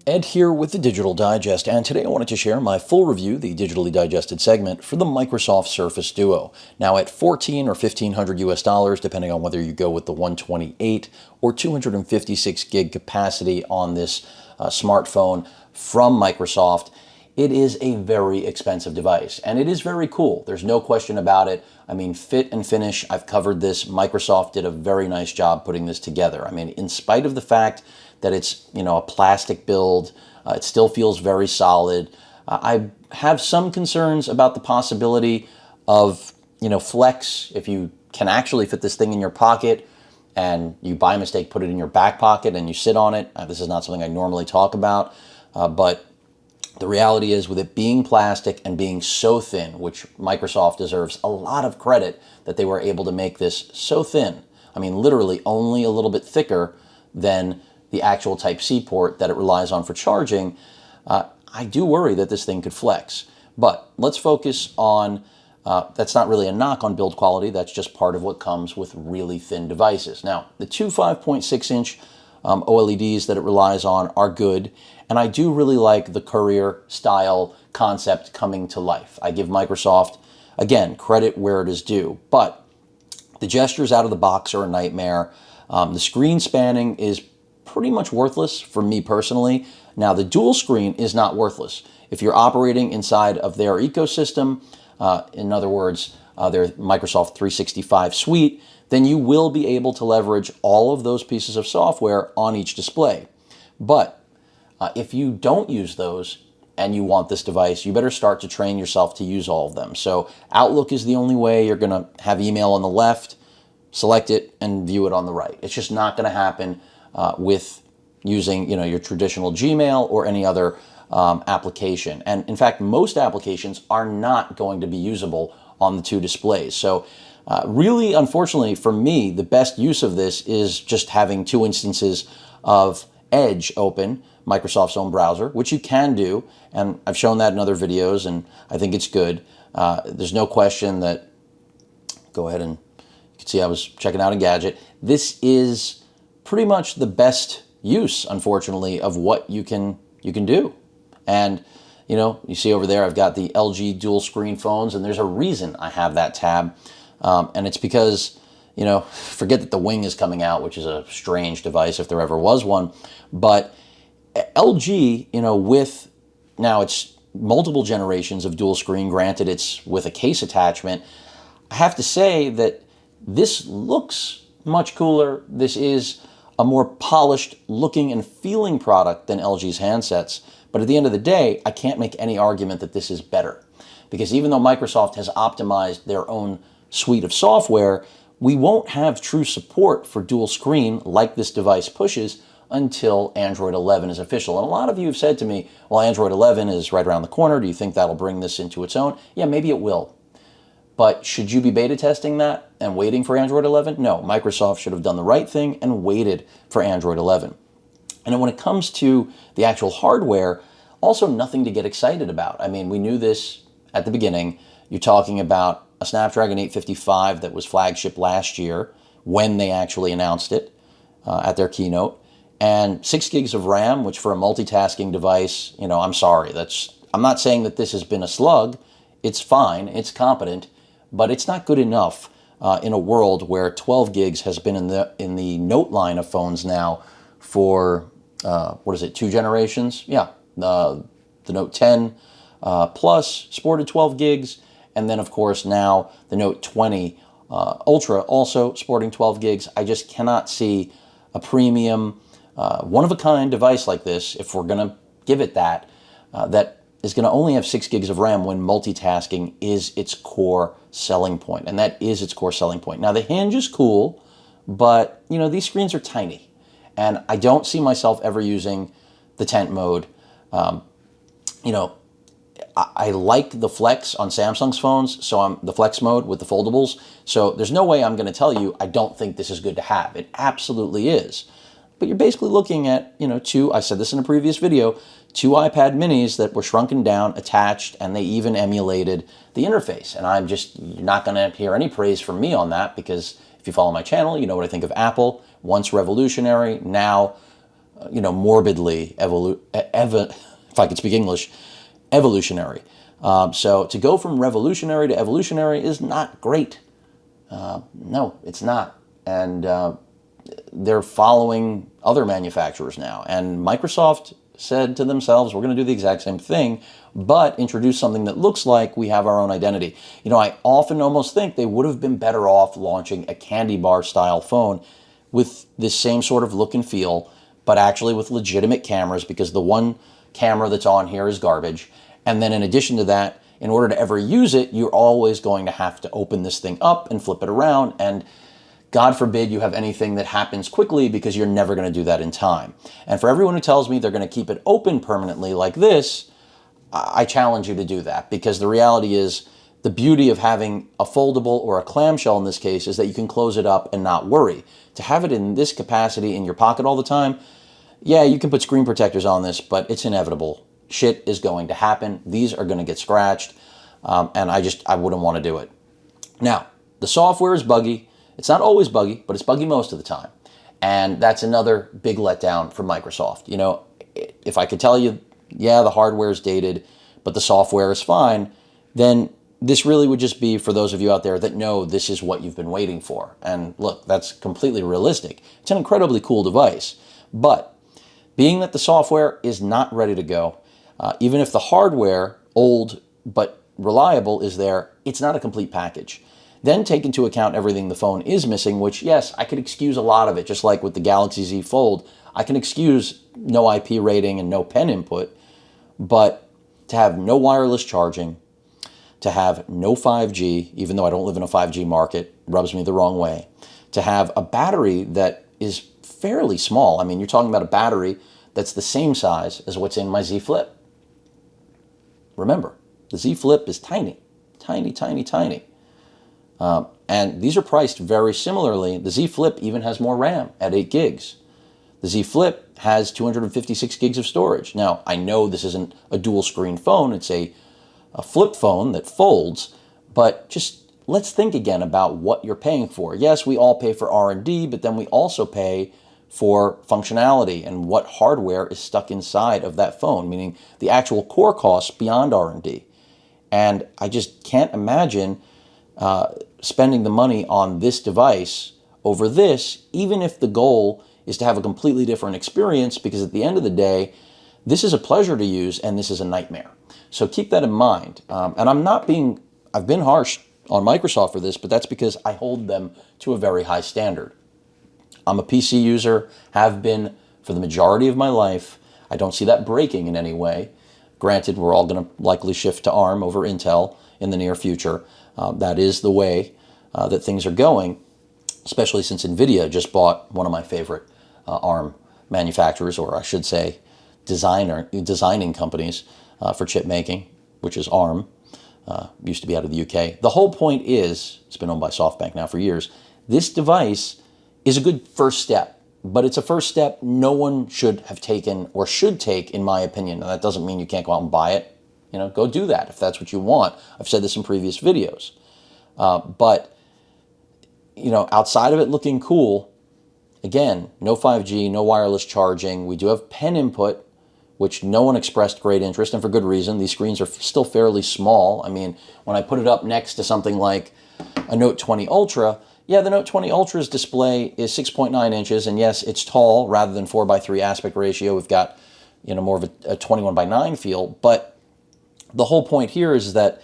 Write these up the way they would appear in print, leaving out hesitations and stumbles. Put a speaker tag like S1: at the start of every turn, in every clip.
S1: Ed here with the Digital Digest, and today I wanted to share my full review, the digitally digested segment, for the Microsoft Surface Duo. Now at $1,400 or $1,500 US, depending on whether you go with the 128 or 256 gig capacity on this smartphone from Microsoft, it is a very expensive device, and it is very cool. There's no question about it. I mean, fit and finish, I've covered this. Microsoft did a very nice job putting this together. I mean, in spite of the fact that it's, a plastic build, it still feels very solid. I have some concerns about the possibility of, flex. If you can actually fit this thing in your pocket and you by mistake put it in your back pocket and you sit on it, this is not something I normally talk about, but the reality is, with it being plastic and being so thin, which Microsoft deserves a lot of credit that they were able to make this so thin. I mean, literally only a little bit thicker than the actual Type-C port that it relies on for charging. I do worry that this thing could flex. But let's focus on, that's not really a knock on build quality, that's just part of what comes with really thin devices. Now, the two 5.6-inch OLEDs that it relies on are good, and I do really like the Courier style concept coming to life. I give Microsoft, again, credit where it is due, but the gestures out of the box are a nightmare. The screen spanning is pretty much worthless for me personally. Now, the dual screen is not worthless. If you're operating inside of their ecosystem, in other words, their Microsoft 365 suite, then you will be able to leverage all of those pieces of software on each display. But if you don't use those and you want this device, you better start to train yourself to use all of them. So Outlook is the only way you're going to have email on the left, select it, and view it on the right. It's just not going to happen with using your traditional Gmail or any other application. And in fact, most applications are not going to be usable on the two displays. So really, unfortunately for me, the best use of this is just having two instances of Edge open, Microsoft's own browser, which you can do, and I've shown that in other videos, and I think it's good. There's no question that, go ahead and you can see I was checking out Engadget. This is pretty much the best use, unfortunately, of what you can do. And you see over there, I've got the LG dual screen phones, and there's a reason I have that tab, and it's because forget that the Wing is coming out, which is a strange device if there ever was one, but LG, with now it's multiple generations of dual screen. Granted, it's with a case attachment. I have to say that this looks much cooler. This is a more polished looking and feeling product than LG's handsets. But at the end of the day, I can't make any argument that this is better. Because even though Microsoft has optimized their own suite of software, we won't have true support for dual screen like this device pushes until Android 11 is official. And a lot of you have said to me, well, Android 11 is right around the corner. Do you think that'll bring this into its own? Yeah, maybe it will. But should you be beta testing that and waiting for Android 11? No, Microsoft should have done the right thing and waited for Android 11. And then when it comes to the actual hardware, also nothing to get excited about. I mean, we knew this at the beginning. You're talking about a Snapdragon 855 that was flagship last year when they actually announced it at their keynote, and 6 gigs of RAM, which for a multitasking device, I'm sorry, I'm not saying that this has been a slug. It's fine, it's competent, but it's not good enough in a world where 12 gigs has been in the Note line of phones now for 2 generations? Yeah, the Note 10 Plus sported 12 gigs, and then of course now the Note 20 Ultra also sporting 12 gigs. I just cannot see a premium, one-of-a-kind device like this, if we're going to give it that, that is going to only have 6 gigs of RAM when multitasking is its core selling point. And that is its core selling point. Now, the hinge is cool, but, these screens are tiny. And I don't see myself ever using the tent mode. I like the flex on Samsung's phones, so I'm the flex mode with the foldables. So there's no way I'm going to tell you I don't think this is good to have. It absolutely is. But you're basically looking at, two, I said this in a previous video, 2 iPad minis that were shrunken down, attached, and they even emulated the interface. And you're not going to hear any praise from me on that, because if If you follow my channel, you know what I think of Apple. Once revolutionary, now, morbidly, if I could speak English, evolutionary. So to go from revolutionary to evolutionary is not great. No, it's not. And they're following other manufacturers now. And Microsoft said to themselves, we're going to do the exact same thing, but introduce something that looks like we have our own identity. I often almost think they would have been better off launching a candy bar style phone with this same sort of look and feel, but actually with legitimate cameras, because the one camera that's on here is garbage. And then in addition to that, in order to ever use it, you're always going to have to open this thing up and flip it around. And God forbid you have anything that happens quickly, because you're never going to do that in time. And for everyone who tells me they're going to keep it open permanently like this, I challenge you to do that, because the reality is the beauty of having a foldable or a clamshell in this case is that you can close it up and not worry. To have it in this capacity in your pocket all the time, yeah, you can put screen protectors on this, but it's inevitable. Shit is going to happen. These are going to get scratched, and I wouldn't want to do it. Now, the software is buggy. It's not always buggy, but it's buggy most of the time. And that's another big letdown for Microsoft. If I could tell you, yeah, the hardware is dated, but the software is fine, then this really would just be for those of you out there that know this is what you've been waiting for. And look, that's completely realistic. It's an incredibly cool device. But being that the software is not ready to go, even if the hardware, old but reliable, is there, it's not a complete package. Then take into account everything the phone is missing, which, yes, I could excuse a lot of it, just like with the Galaxy Z Fold. I can excuse no IP rating and no pen input, but to have no wireless charging, to have no 5G, even though I don't live in a 5G market, rubs me the wrong way, to have a battery that is fairly small. I mean, you're talking about a battery that's the same size as what's in my Z Flip. Remember, the Z Flip is tiny, tiny, tiny, tiny. And these are priced very similarly. The Z Flip even has more RAM at 8 gigs. The Z Flip has 256 gigs of storage. Now, I know this isn't a dual screen phone. It's a flip phone that folds, but just let's think again about what you're paying for. Yes, we all pay for R&D, but then we also pay for functionality and what hardware is stuck inside of that phone, meaning the actual core costs beyond R&D. And I just can't imagine spending the money on this device over this, even if the goal is to have a completely different experience, because at the end of the day, this is a pleasure to use and this is a nightmare. So keep that in mind. And I've been harsh on Microsoft for this, but that's because I hold them to a very high standard. I'm a PC user, have been for the majority of my life. I don't see that breaking in any way. Granted, we're all going to likely shift to ARM over Intel in the near future. That is the way that things are going, especially since NVIDIA just bought one of my favorite ARM manufacturers, or I should say designing companies for chip making, which is ARM. Used to be out of the UK. The whole point is, it's been owned by SoftBank now for years, this device is a good first step, but it's a first step no one should have taken or should take, in my opinion. And that doesn't mean you can't go out and buy it. Go do that if that's what you want. I've said this in previous videos. But outside of it looking cool, again, no 5G, no wireless charging. We do have pen input, which no one expressed great interest, and for good reason. These screens are still fairly small. I mean, when I put it up next to something like a Note 20 Ultra, yeah, the Note 20 Ultra's display is 6.9 inches, and yes, it's tall rather than 4:3 aspect ratio. We've got, more of a 21:9 feel, but the whole point here is that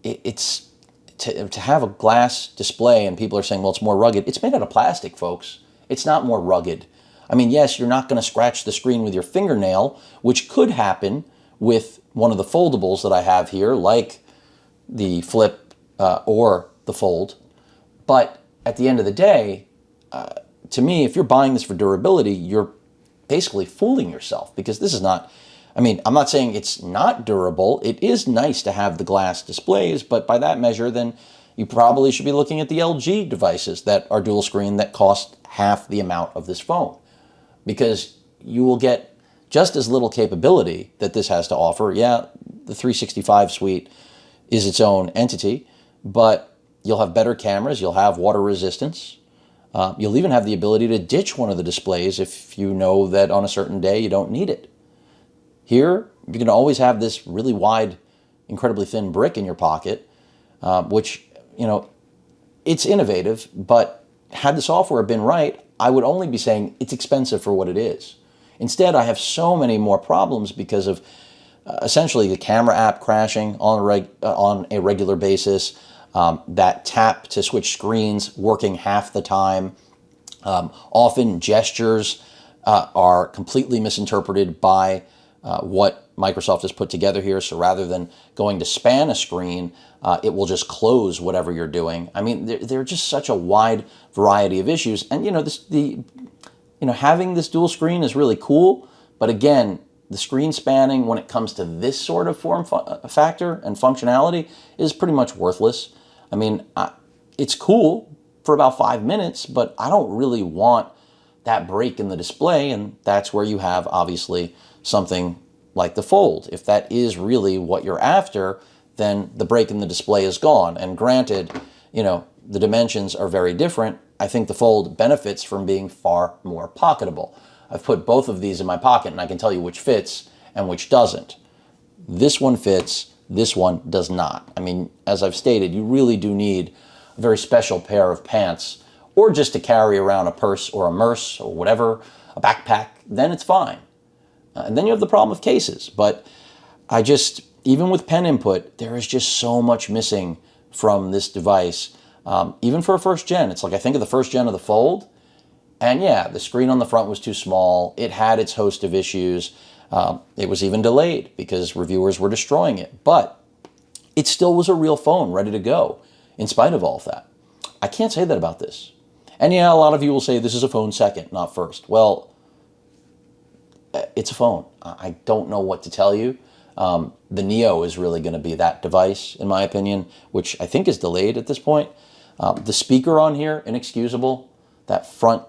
S1: it's to have a glass display, and people are saying, well, it's more rugged. It's made out of plastic, folks. It's not more rugged. I mean, yes, you're not going to scratch the screen with your fingernail, which could happen with one of the foldables that I have here, like the Flip or the Fold. But at the end of the day, to me, if you're buying this for durability, you're basically fooling yourself, because this is not, I'm not saying it's not durable. It is nice to have the glass displays, but by that measure, then you probably should be looking at the LG devices that are dual screen that cost half the amount of this phone, because you will get just as little capability that this has to offer. Yeah, the 365 suite is its own entity, but you'll have better cameras, you'll have water resistance, You'll even have the ability to ditch one of the displays if you know that on a certain day you don't need it. Here, you can always have this really wide, incredibly thin brick in your pocket, which, it's innovative, but had the software been right, I would only be saying it's expensive for what it is. Instead, I have so many more problems because of essentially the camera app crashing on a regular basis, that tap to switch screens working half the time. Often gestures are completely misinterpreted by what Microsoft has put together here. So rather than going to span a screen, it will just close whatever you're doing. I mean, there are just such a wide variety of issues. And having this dual screen is really cool. But again, the screen spanning when it comes to this sort of form factor and functionality is pretty much worthless. I mean, it's cool for about 5 minutes, but I don't really want that break in the display, and that's where you have, obviously, something like the Fold. If that is really what you're after, then the break in the display is gone. And granted, the dimensions are very different. I think the Fold benefits from being far more pocketable. I've put both of these in my pocket, and I can tell you which fits and which doesn't. This one fits, this one does not. I mean, as I've stated, you really do need a very special pair of pants, or just to carry around a purse or a merce or whatever, a backpack, then it's fine. And then you have the problem of cases. But even with pen input, there is just so much missing from this device. Even for a first gen, it's like I think of the first gen of the Fold, and yeah, the screen on the front was too small. It had its host of issues. It was even delayed because reviewers were destroying it. But it still was a real phone ready to go, in spite of all of that. I can't say that about this. And yeah, a lot of you will say this is a phone second, not first. Well, it's a phone. I don't know what to tell you. The Neo is really going to be that device, in my opinion, which I think is delayed at this point. The speaker on here, inexcusable. That front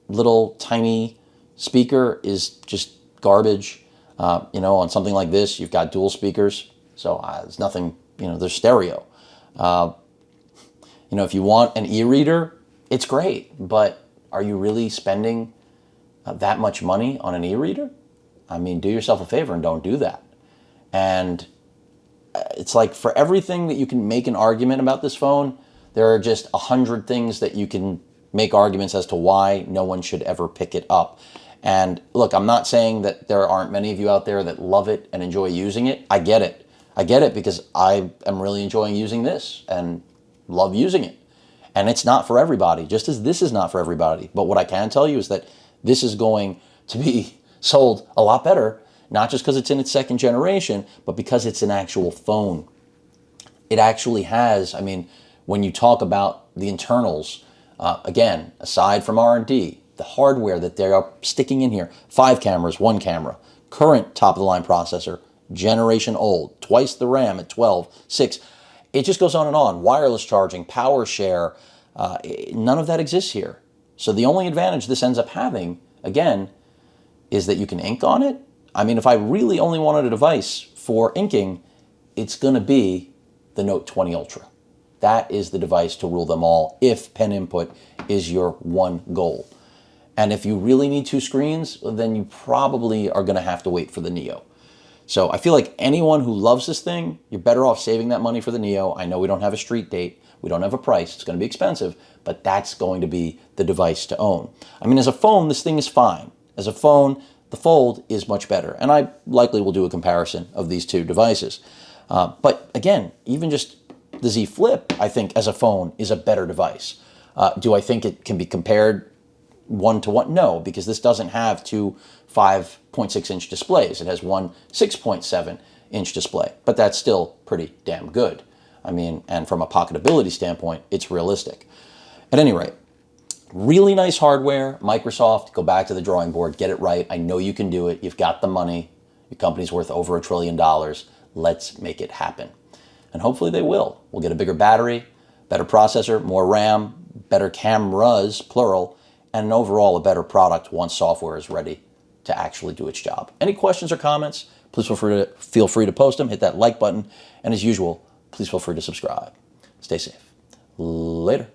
S1: little tiny speaker is just garbage. On something like this, you've got dual speakers, so there's nothing, there's stereo. If you want an e-reader, it's great, but are you really spending that much money on an e-reader? I mean, do yourself a favor and don't do that. And it's like for everything that you can make an argument about this phone, there are just 100 things that you can make arguments as to why no one should ever pick it up. And look, I'm not saying that there aren't many of you out there that love it and enjoy using it. I get it. I get it because I am really enjoying using this and love using it. And it's not for everybody, just as this is not for everybody. But what I can tell you is that this is going to be sold a lot better, not just because it's in its second generation, but because it's an actual phone. It actually has, when you talk about the internals, again, aside from R&D, the hardware that they are sticking in here, 5 cameras, 1 camera, current top-of-the-line processor, generation old, twice the RAM at 12, 6. It just goes on and on. Wireless charging, power share, none of that exists here. So the only advantage this ends up having, again, is that you can ink on it. If I really only wanted a device for inking, it's going to be the Note 20 Ultra. That is the device to rule them all if pen input is your one goal. And if you really need 2 screens, then you probably are going to have to wait for the Neo. So I feel like anyone who loves this thing, you're better off saving that money for the Neo. I know we don't have a street date. We don't have a price. It's going to be expensive, but that's going to be the device to own. As a phone, this thing is fine. As a phone, the Fold is much better. And I likely will do a comparison of these 2 devices. But again, even just the Z Flip, I think, as a phone, is a better device. Do I think it can be compared one-to-one? No, because this doesn't have 2 5.6-inch displays. It has one 6.7-inch display, but that's still pretty damn good. And from a pocketability standpoint, it's realistic. At any rate, really nice hardware. Microsoft, go back to the drawing board, get it right. I know you can do it. You've got the money. Your company's worth over $1 trillion. Let's make it happen. And hopefully they will. We'll get a bigger battery, better processor, more RAM, better cameras, plural, and overall a better product once software is ready to actually do its job. Any questions or comments, please feel free to post them. Hit that like button. And as usual, please feel free to subscribe. Stay safe. Later.